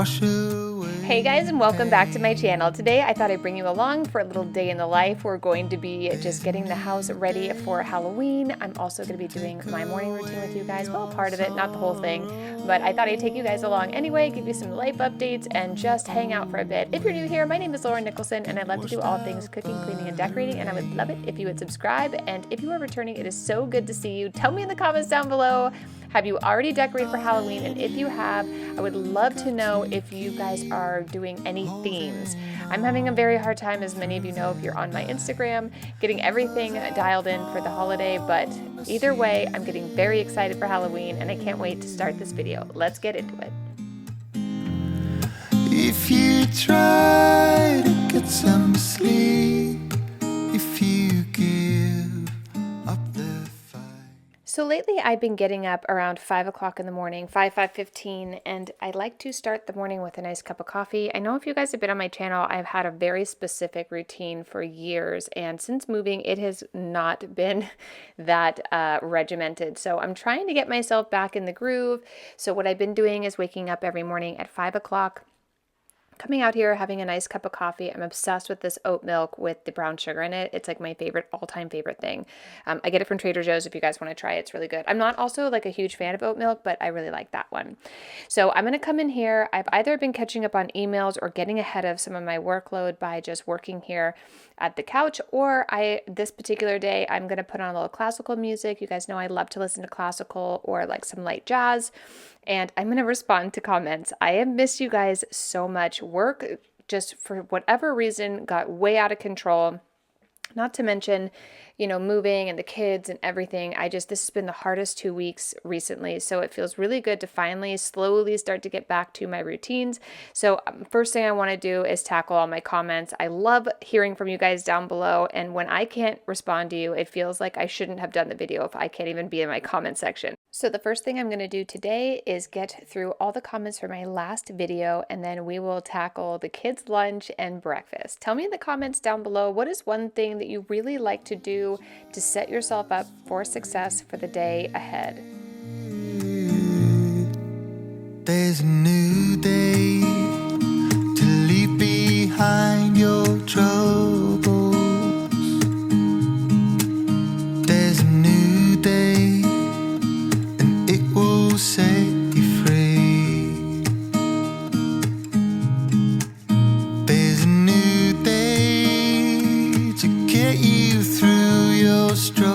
wash away. Hey guys, and welcome back to my channel. Today I thought I'd bring you along for a little day in the life. We're going to be just getting the house ready for Halloween. I'm also going to be doing my morning routine with you guys. Well, part of it, not the whole thing, but I thought I'd take you guys along anyway, give you some life updates, and just hang out for a bit. If you're new here, my name is Nicholsen, and I love to do all things cooking, cleaning, and decorating, and I would love it if you would subscribe. And if you are returning, it is so good to see you. Tell me in the comments down below, have you already decorated for Halloween? And if you have, I would love to know if you guys are doing any themes. I'm having a very hard time, as many of you know if you're on my Instagram, getting everything dialed in for the holiday, but either way, I'm getting very excited for Halloween and I can't wait to start this video. Let's get into it. If you try to get some sleep, if you give up the fight. So lately I've been getting up around 5 o'clock in the morning, 5:15, and I like to start the morning with a nice cup of coffee. I know if you guys have been on my channel, I've had a very specific routine for years, and since moving, it has not been that regimented. So I'm trying to get myself back in the groove. So what I've been doing is waking up every morning at 5 o'clock, coming out here, having a nice cup of coffee. I'm obsessed with this oat milk with the brown sugar in it. It's like my favorite, all-time favorite thing. I get it from Trader Joe's if you guys want to try it. It's really good. I'm not also like a huge fan of oat milk, but I really like that one. So I'm going to come in here. I've either been catching up on emails or getting ahead of some of my workload by just working here at the couch, or this particular day, I'm going to put on a little classical music. You guys know I love to listen to classical or like some light jazz, and I'm going to respond to comments. I have missed you guys so much. Work, just for whatever reason, got way out of control. Not to mention, you know, moving and the kids and everything. This has been the hardest 2 weeks recently. So it feels really good to finally slowly start to get back to my routines. So first thing I want to do is tackle all my comments. I love hearing from you guys down below. And when I can't respond to you, it feels like I shouldn't have done the video if I can't even be in my comment section. So the first thing I'm going to do today is get through all the comments for my last video, and then we will tackle the kids' lunch and breakfast. Tell me in the comments down below, what is one thing that you really like to do to set yourself up for success for the day ahead? There's a new day to leave behind your troubles. There's a new day, it will set you free. There's a new day to get you through your struggle.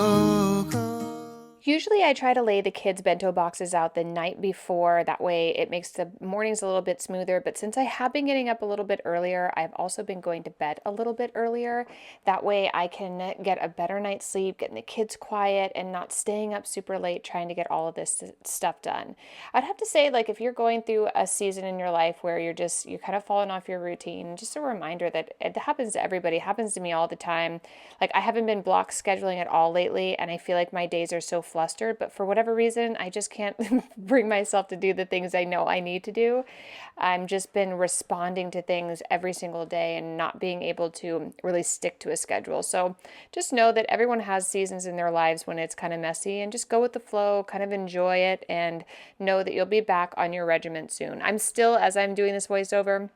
Usually I try to lay the kids' bento boxes out the night before. That way it makes the mornings a little bit smoother. But since I have been getting up a little bit earlier, I've also been going to bed a little bit earlier. That way I can get a better night's sleep, getting the kids quiet, and not staying up super late trying to get all of this stuff done. I'd have to say, like, if you're going through a season in your life where you're kind of falling off your routine, just a reminder that it happens to everybody. It happens to me all the time. Like, I haven't been block scheduling at all lately, and I feel like my days are so flustered, but for whatever reason, I just can't bring myself to do the things I know I need to do. I've just been responding to things every single day and not being able to really stick to a schedule. So just know that everyone has seasons in their lives when it's kind of messy, and just go with the flow, kind of enjoy it, and know that you'll be back on your regiment soon. I'm still, as I'm doing this voiceover,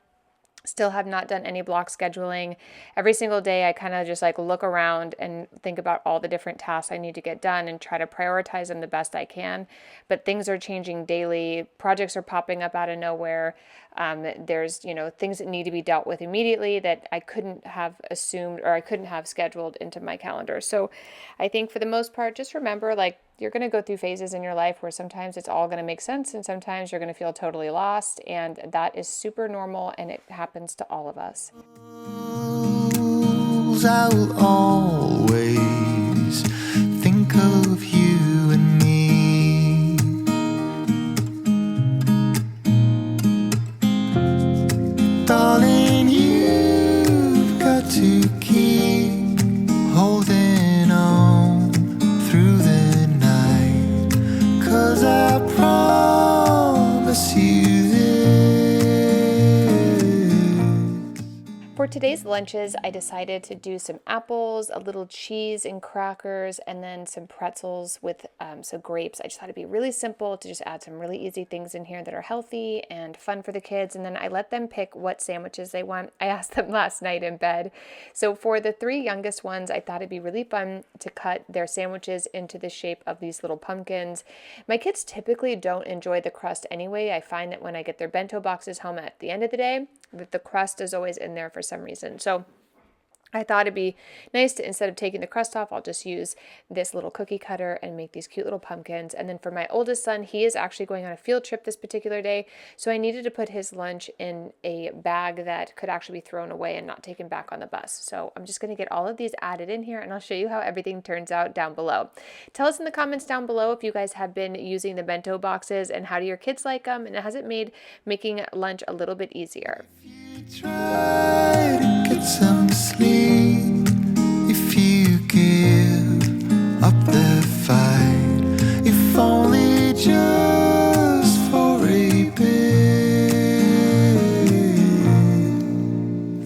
still have not done any block scheduling. Every single day I kind of just like look around and think about all the different tasks I need to get done and try to prioritize them the best I can. But things are changing daily. Projects are popping up out of nowhere. There's, you know, things that need to be dealt with immediately that I couldn't have assumed or I couldn't have scheduled into my calendar. So I think for the most part, just remember, like, you're going to go through phases in your life where sometimes it's all going to make sense and sometimes you're going to feel totally lost, and that is super normal and it happens to all of us. I will always think of you and me. Darling, you've got to keep holding on through the night, 'cause I promise you this. For today's lunches, I decided to do some apples, a little cheese and crackers, and then some pretzels with some grapes. I just thought it'd be really simple to just add some really easy things in here that are healthy and fun for the kids. And then I let them pick what sandwiches they want. I asked them last night in bed. So for the three youngest ones, I thought it'd be really fun to cut their sandwiches into the shape of these little pumpkins. My kids typically don't enjoy the crust anyway. I find that when I get their bento boxes home at the end of the day, that the crust is always in there for some reason. So I thought it'd be nice to, instead of taking the crust off, I'll just use this little cookie cutter and make these cute little pumpkins. And then for my oldest son, he is actually going on a field trip this particular day, so I needed to put his lunch in a bag that could actually be thrown away and not taken back on the bus. So I'm just going to get all of these added in here, and I'll show you how everything turns out down below. Tell us in the comments down below if you guys have been using the bento boxes and how do your kids like them, and has it made making lunch a little bit easier? Try to get some sleep if you give up the fight, if only just for a bit.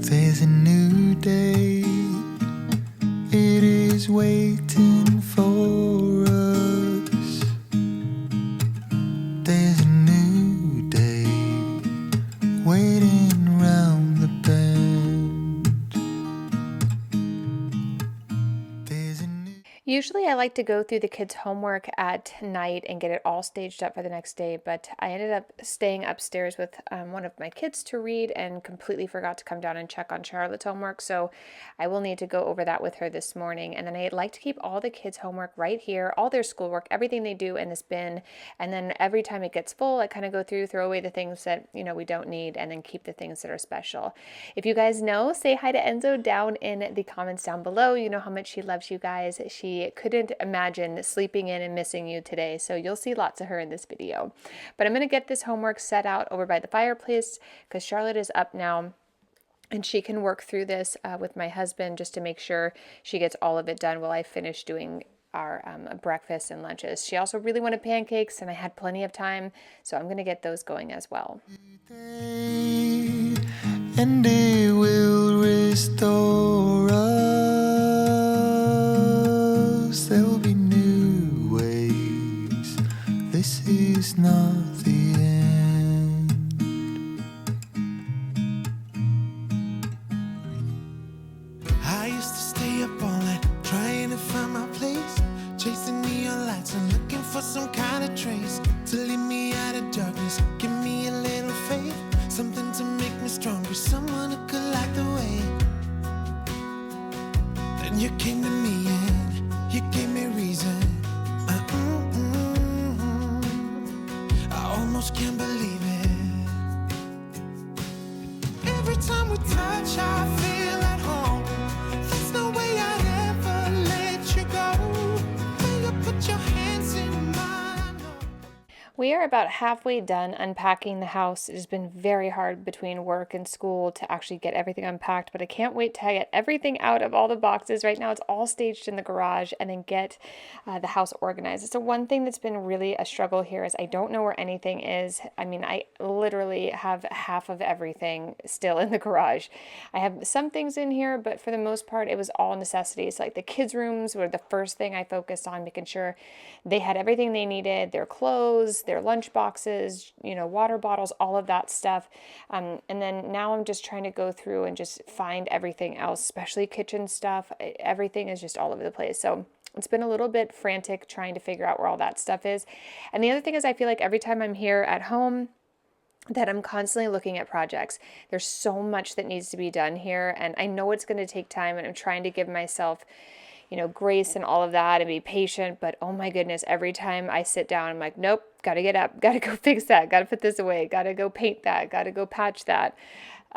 There's a new day, it is waiting for us. There's a new day waiting round the bend. There's a new... Usually I like to go through the kids' homework at night and get it all staged up for the next day, but I ended up staying upstairs with one of my kids to read and completely forgot to come down and check on Charlotte's homework, so I will need to go over that with her this morning. And then I'd like to keep all the kids' homework right here, all their schoolwork, everything they do in this bin, and then every time it gets full, I kind of go through, throw away the things that, we don't need, and then keep the things that are special. If you guys know, say hi to Enzo down in the comments down below. You know how much she loves you guys. She couldn't imagine sleeping in and missing you today, so you'll see lots of her in this video. But I'm going to get this homework set out over by the fireplace because Charlotte is up now and she can work through this with my husband just to make sure she gets all of it done while I finish doing our breakfast and lunches. She also really wanted pancakes and I had plenty of time, so I'm going to get those going as well. And it will restore us. There will be new ways. This is not the end. I used to stay up all night trying to find my place, chasing neon lights and looking for some kind of trace to lead me out of darkness. Give me a little faith, something to make me stronger, someone who could light the way. Then you came to me and you gave me reason. I almost can't believe it. Every time we touch, I feel at home. There's no way I'd ever let you go. When you put your hands in mine. We are about halfway done unpacking the house. It has been very hard between work and school to actually get everything unpacked, but I can't wait to get everything out of all the boxes. Right now it's all staged in the garage, and then get the house organized. So one thing that's been really a struggle here is I don't know where anything is. I mean, I literally have half of everything still in the garage. I have some things in here, but for the most part it was all necessities. Like the kids' rooms were the first thing I focused on, making sure they had everything they needed, their clothes, their lunch boxes, water bottles, all of that stuff. And then now I'm just trying to go through and just find everything else, especially kitchen stuff. Everything is just all over the place. So it's been a little bit frantic trying to figure out where all that stuff is. And the other thing is I feel like every time I'm here at home that I'm constantly looking at projects. There's so much that needs to be done here, and I know it's going to take time, and I'm trying to give myself grace and all of that and be patient, but oh my goodness, every time I sit down, I'm like, nope, gotta get up, gotta go fix that, gotta put this away, gotta go paint that, gotta go patch that.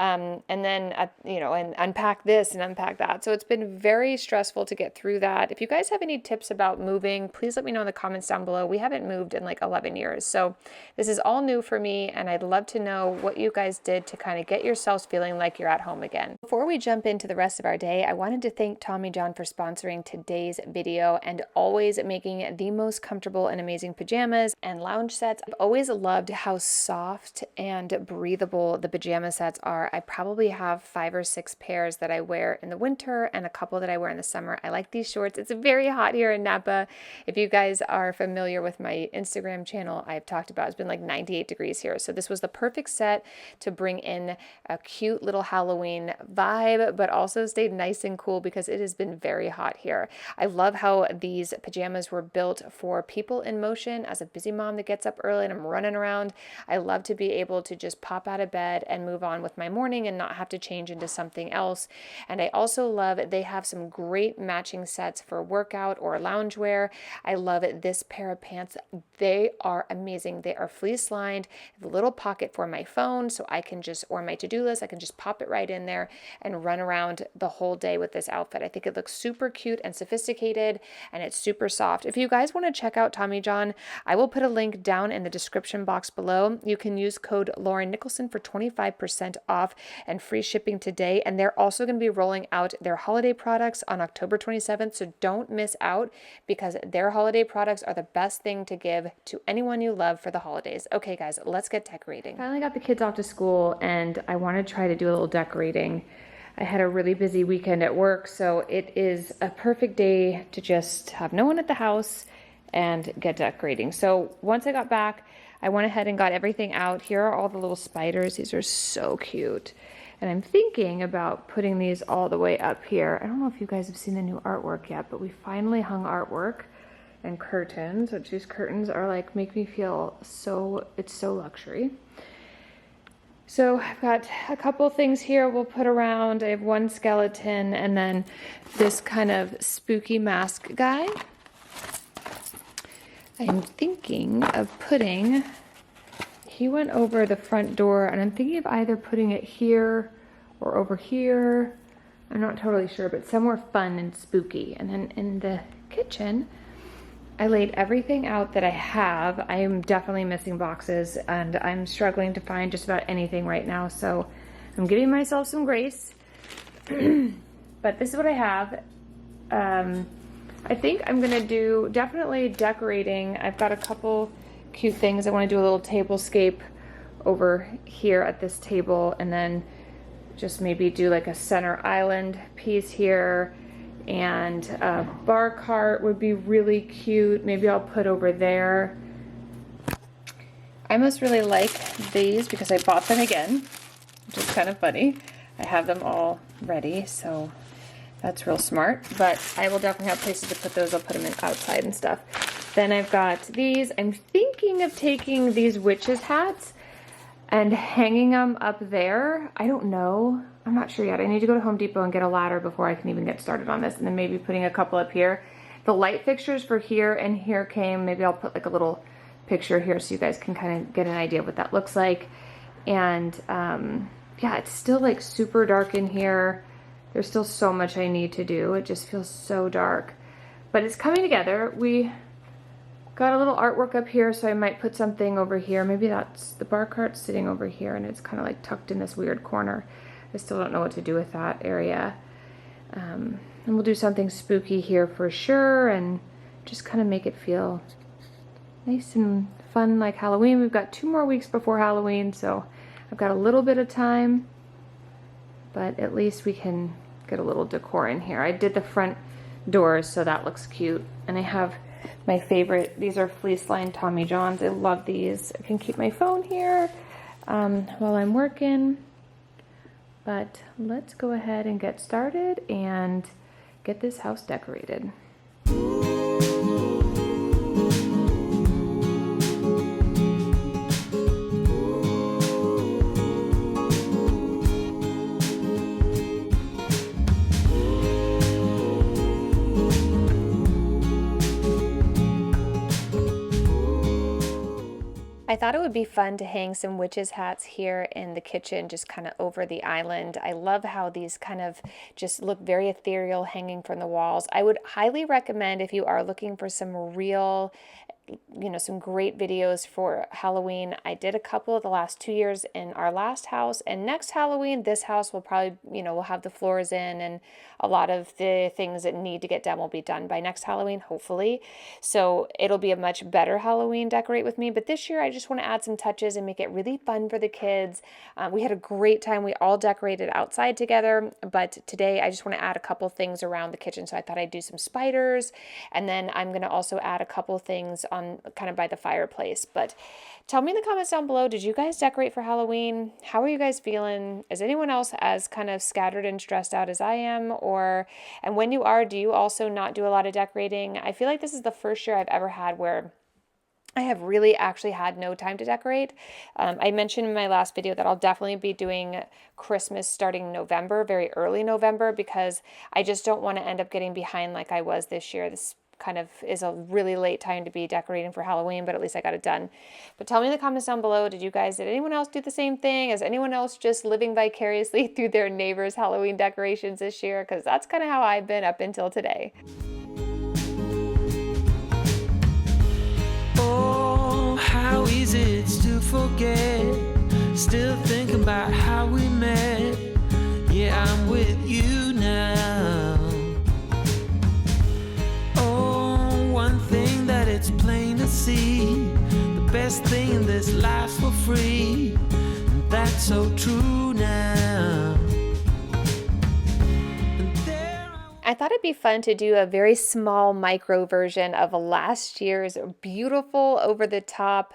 And then, and unpack this and unpack that. So it's been very stressful to get through that. If you guys have any tips about moving, please let me know in the comments down below. We haven't moved in like 11 years. So this is all new for me, and I'd love to know what you guys did to kind of get yourselves feeling like you're at home again. Before we jump into the rest of our day, I wanted to thank Tommy John for sponsoring today's video and always making the most comfortable and amazing pajamas and lounge sets. I've always loved how soft and breathable the pajama sets are. summer. I probably have 5 or 6 pairs that I wear in the winter and a couple that I wear in the summer. I like these shorts. It's very hot here in Napa. If you guys are familiar with my Instagram channel, I've talked about it's been like 98 degrees here. So this was the perfect set to bring in a cute little Halloween vibe, but also stayed nice and cool because it has been very hot here. I love how these pajamas were built for people in motion. As a busy mom that gets up early and I'm running around, I love to be able to just pop out of bed and move on with my morning and not have to change into something else. And I also love they have some great matching sets for workout or loungewear. I love this pair of pants. They are amazing. They are fleece lined, a little pocket for my phone so I can just, or my to-do list, I can just pop it right in there and run around the whole day with this outfit. I think it looks super cute and sophisticated, and it's super soft. If you guys want to check out Tommy John, I will put a link down in the description box below. You can use code Lauren Nicholson for 25% off and free shipping today. And they're also going to be rolling out their holiday products on October 27th. So don't miss out because their holiday products are the best thing to give to anyone you love for the holidays. Okay, guys, let's get decorating. Finally got the kids off to school and I want to try to do a little decorating. I had a really busy weekend at work, so it is a perfect day to just have no one at the house and get decorating. So once I got back, I went ahead and got everything out. Here are all the little spiders. These are so cute. And I'm thinking about putting these all the way up here. I don't know if you guys have seen the new artwork yet, but we finally hung artwork and curtains, which these curtains are like, make me feel so, it's so luxury. So I've got a couple things here we'll put around. I have one skeleton and then this kind of spooky mask guy. I'm thinking of putting, he went over the front door and I'm thinking of either putting it here or over here. I'm not totally sure, but somewhere fun and spooky. And then in the kitchen, I laid everything out that I have. I am definitely missing boxes and I'm struggling to find just about anything right now. So I'm giving myself some grace, but this is what I have. I think I'm gonna do definitely decorating. I've got a couple cute things. I want to do a little tablescape over here at this table and then just maybe do like a center island piece here, and a bar cart would be really cute. Maybe I'll put over there. I must really like these because I bought them again, which is kind of funny. I have them all ready, so that's real smart, but I will definitely have places to put those. I'll put them in outside and stuff. Then I've got these. I'm thinking of taking these witches' hats and hanging them up there. I don't know. I'm not sure yet. I need to go to Home Depot and get a ladder before I can even get started on this, and then maybe putting a couple up here. The light fixtures for here and here came. Maybe I'll put like a little picture here so you guys can kind of get an idea of what that looks like. And yeah, it's still like super dark in here. There's still so much I need to do. It just feels so dark, but it's coming together. We got a little artwork up here, so I might put something over here. Maybe that's the bar cart sitting over here and it's kind of like tucked in this weird corner. I still don't know what to do with that area. And we'll do something spooky here for sure and just kind of make it feel nice and fun like Halloween. We've got 2 more weeks before Halloween, so I've got a little bit of time, but at least we can get a little decor in here. I did the front doors, so that looks cute. And I have my favorite, these are fleece lined Tommy Johns. I love these. I can keep my phone here while I'm working. But let's go ahead and get started and get this house decorated. I thought it would be fun to hang some witches' hats here in the kitchen, just kind of over the island. I love how these kind of just look very ethereal hanging from the walls. I would highly recommend, if you are looking for some real you know, some great videos for Halloween. I did a couple of the last 2 years in our last house, and next Halloween, this house will probably, you know, we'll have the floors in, and a lot of the things that need to get done will be done by next Halloween, hopefully. So it'll be a much better Halloween decorate with me. But this year, I just want to add some touches and make it really fun for the kids. We had a great time. We all decorated outside together, but today I just want to add a couple things around the kitchen. So I thought I'd do some spiders, and then I'm going to also add a couple things on kind of by the fireplace. But tell me in the comments down below, did you guys decorate for Halloween? How are you guys feeling? Is anyone else as kind of scattered and stressed out as I am? And when you are, do you also not do a lot of decorating? I feel like this is the first year I've ever had where I have really actually had no time to decorate. I mentioned in my last video that I'll definitely be doing Christmas starting November, very early November, because I just don't want to end up getting behind like I was this year. This kind of is a really late time to be decorating for Halloween, but at least I got it done. But tell me in the comments down below, did anyone else do the same thing? Is anyone else just living vicariously through their neighbors' Halloween decorations this year? Because that's kind of how I've been up until today. Oh, how easy it's to forget. Still thinking about how we met. Yeah, I'm with you now. It's plain to see, the best thing in this life's for free, and that's so true now. I thought it'd be fun to do a very small micro version of last year's beautiful over-the-top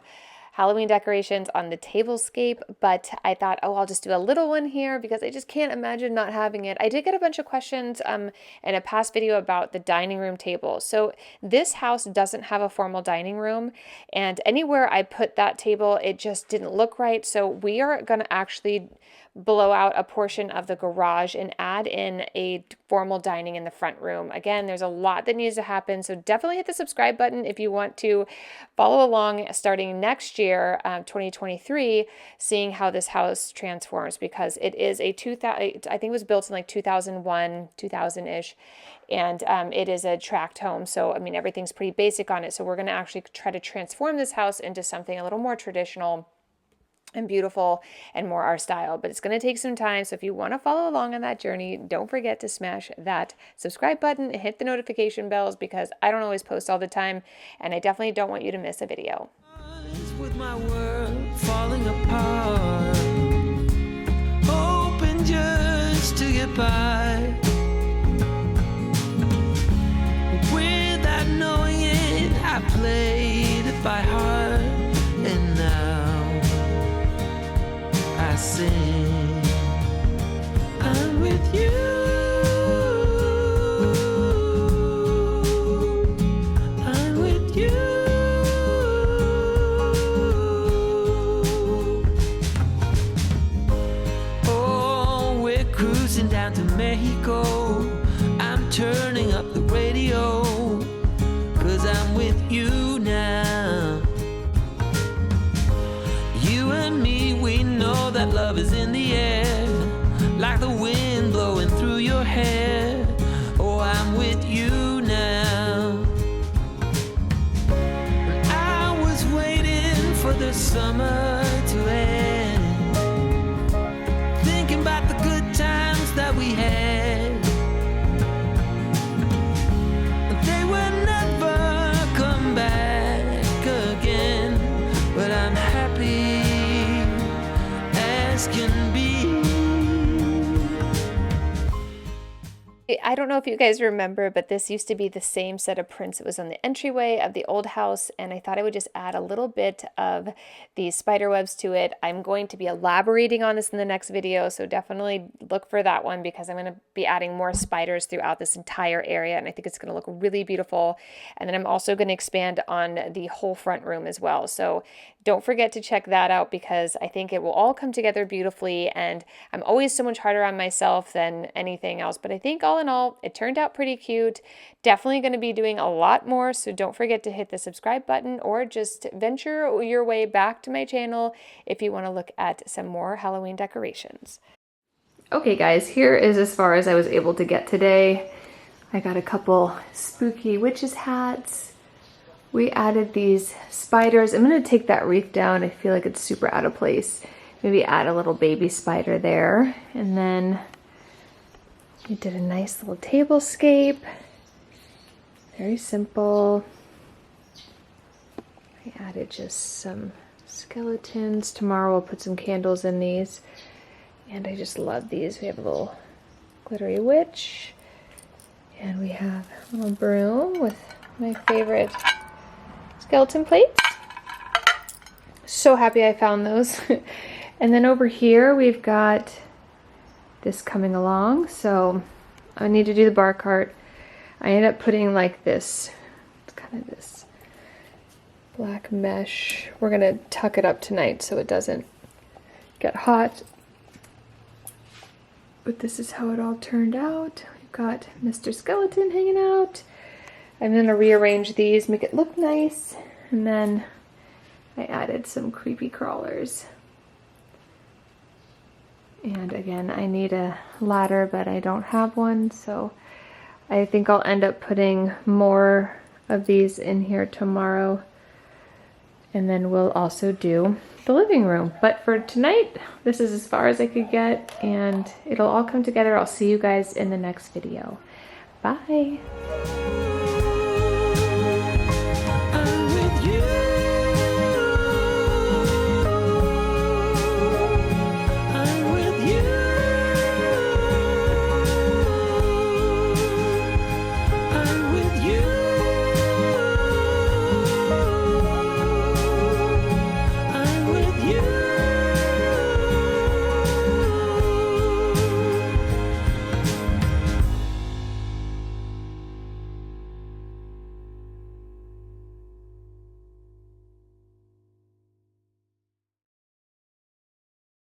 Halloween decorations on the tablescape, but I thought, oh, I'll just do a little one here because I just can't imagine not having it. I did get a bunch of questions in a past video about the dining room table. So this house doesn't have a formal dining room, and anywhere I put that table, it just didn't look right. So we are going to actually blow out a portion of the garage and add in a formal dining in the front room. Again, there's a lot that needs to happen, so definitely hit the subscribe button if you want to follow along starting next year, 2023, seeing how this house transforms, because it is a 2000, I think it was built in like 2001, 2000-ish, and it is a tract home. So, I mean, everything's pretty basic on it. So we're going to actually try to transform this house into something a little more traditional and beautiful and more our style, but it's going to take some time. So if you want to follow along on that journey, don't forget to smash that subscribe button and hit the notification bells, because I don't always post all the time, and I definitely don't want you to miss a video. With my world falling apart, hoping just to get by, without knowing it, I played it by heart, and now I sing, I'm with you, I'm with you. Oh, we're cruising down to Mexico, I'm turning up the radio, 'cause I'm with you now. You and me, we know that love is in the air, like the wind blowing through your hair. Oh, I'm with you now. I was waiting for the summer to end, thinking about the good times that we had. They will never come back again, but I'm happy as can be. I don't know if you guys remember, but this used to be the same set of prints that was on the entryway of the old house, and I thought I would just add a little bit of these spider webs to it. I'm going to be elaborating on this in the next video, so definitely look for that one, because I'm going to be adding more spiders throughout this entire area, and I think it's going to look really beautiful. And then I'm also going to expand on the whole front room as well. So don't forget to check that out, because I think it will all come together beautifully, and I'm always so much harder on myself than anything else, but I think all in all, it turned out pretty cute. Definitely going to be doing a lot more, so don't forget to hit the subscribe button, or just venture your way back to my channel if you want to look at some more Halloween decorations. Okay guys, here is as far as I was able to get today. I got a couple spooky witches hats, We added these spiders. I'm going to take that wreath down. I feel like it's super out of place. Maybe add a little baby spider there. And then we did a nice little tablescape. Very simple. I added just some skeletons. Tomorrow we'll put some candles in these. And I just love these. We have a little glittery witch. And we have a little broom with my favorite skeleton plates. So happy I found those. And then over here we've got this coming along. So I need to do the bar cart. I ended up putting like this, it's kind of this black mesh. We're gonna tuck it up tonight so it doesn't get hot. But this is how it all turned out. We've got Mr. Skeleton hanging out. I'm gonna rearrange these, make it look nice. And then I added some creepy crawlers. And again, I need a ladder, but I don't have one, so I think I'll end up putting more of these in here tomorrow. And then we'll also do the living room. But for tonight, this is as far as I could get, and it'll all come together. I'll see you guys in the next video. Bye.